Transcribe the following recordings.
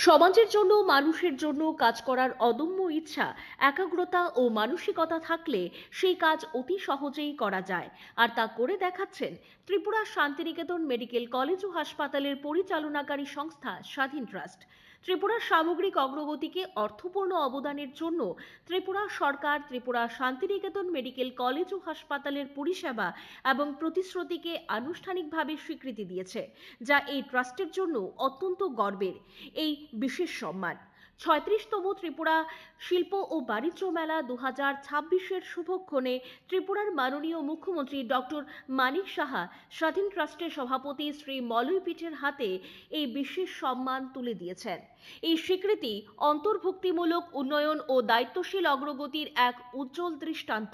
সমাজের জন্য মানুষের জন্য কাজ করার অদম্য ইচ্ছা, একাগ্রতা ও মানসিকতা থাকলে সেই কাজ অতি সহজেই করা যায়। আর তা করে দেখাচ্ছেন ত্রিপুরা শান্তিনিকেতন মেডিকেল কলেজ ও হাসপাতালের পরিচালনাকারী সংস্থা স্বাধীন ট্রাস্ট। ত্রিপুরার সামগ্রিক অগ্রগতিকে অর্থপূর্ণ অবদানের জন্য ত্রিপুরা সরকার ত্রিপুরা শান্তিনিকেতন মেডিকেল কলেজ ও হাসপাতালের পরিষেবা এবং প্রতিশ্রুতিকে আনুষ্ঠানিকভাবে স্বীকৃতি দিয়েছে, যা এই ট্রাস্টের জন্য অত্যন্ত গর্বের। এই বিশেষ সম্মান ৩৬তম ত্রিপুরা শিল্প ও বাণিজ্য মেলা ২০২৬-এর শুভক্ষণে ত্রিপুরার মাননীয় মুখ্যমন্ত্রী ডক্টর মানিক সাহা স্বাধীন ট্রাস্টের সভাপতি শ্রী মলয় পীঠের হাতে এই বিশেষ সম্মান তুলে দিয়েছেন। এই স্বীকৃতি অন্তর্ভুক্তিমূলক উন্নয়ন ও দায়িত্বশীল অগ্রগতির এক উজ্জ্বল দৃষ্টান্ত,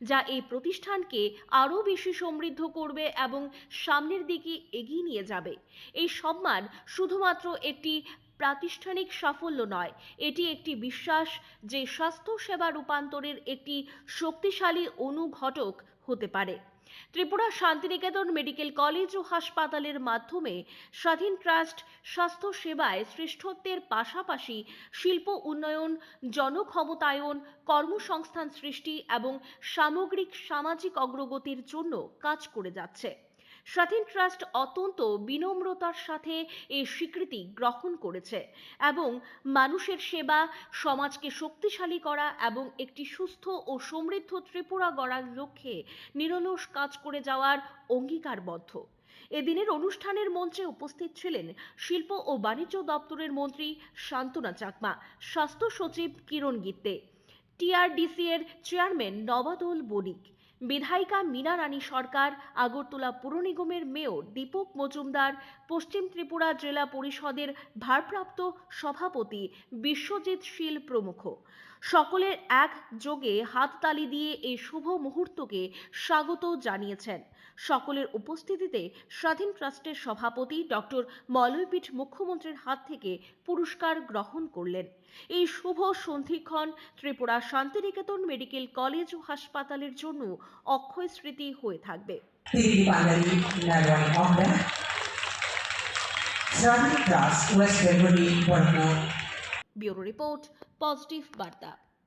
যা এই প্রতিষ্ঠানকে আরও বেশি সমৃদ্ধ করবে এবং সামনের দিকে এগিয়ে নিয়ে যাবে। এই সম্মান শুধুমাত্র একটি প্রাতিষ্ঠানিক সাফল্য নয়, এটি একটি বিশ্বাস যে স্বাস্থ্য সেবা রূপান্তরের একটি শক্তিশালী অনুঘটক হতে পারে। ত্রিপুরা শান্তিনিকেতন মেডিকেল কলেজ ও হাসপাতালের মাধ্যমে স্বাধীন ট্রাস্ট স্বাস্থ্য সেবায় শ্রেষ্ঠত্বের পাশাপাশি শিল্প উন্নয়ন, জনক্ষমতায়ন, কর্মসংস্থান সৃষ্টি এবং সামগ্রিক সামাজিক অগ্রগতির জন্য কাজ করে যাচ্ছে। স্বাধীন ট্রাস্ট অত্যন্ত বিনম্রতার সাথে এই স্বীকৃতি গ্রহণ করেছে এবং মানুষের সেবা, সমাজকে শক্তিশালী করা এবং একটি সুস্থ ও সমৃদ্ধ ত্রিপুরা গড়ার লক্ষ্যে নিরলস কাজ করে যাওয়ার অঙ্গীকারবদ্ধ। এদিনের অনুষ্ঠানের মঞ্চে উপস্থিত ছিলেন শিল্প ও বাণিজ্য দপ্তরের মন্ত্রী শান্তনা চাকমা, স্বাস্থ্য সচিব কিরণ গিত্তে, টিআরডিসি এর চেয়ারম্যান নবাদল বণিক, বিধায়িকা মীনা রানী সরকার, আগরতলা পুর নিগমের মেয়র দীপক মজুমদার, পশ্চিম ত্রিপুরা জেলা পরিষদের ভারপ্রাপ্ত সভাপতি বিশ্বজিৎ শীল প্রমুখ। সকলের একযোগে হাততালি দিয়ে এই শুভ মুহূর্তকে স্বাগত জানিয়েছেন। সকলের উপস্থিতিতে স্বাধীন ট্রাস্টের সভাপতি ডক্টর মলয়পীঠ মুখ্যমন্ত্রীর হাত থেকে পুরস্কার গ্রহণ করলেন। এই শুভ সন্ধিক্ষণ ত্রিপুরা শান্তিনিকেতন মেডিকেল কলেজ ও হাসপাতালের জন্য অক্ষয় স্মৃতি হয়ে থাকবে। ব্যুরো রিপোর্ট, পজিটিভ বার্তা।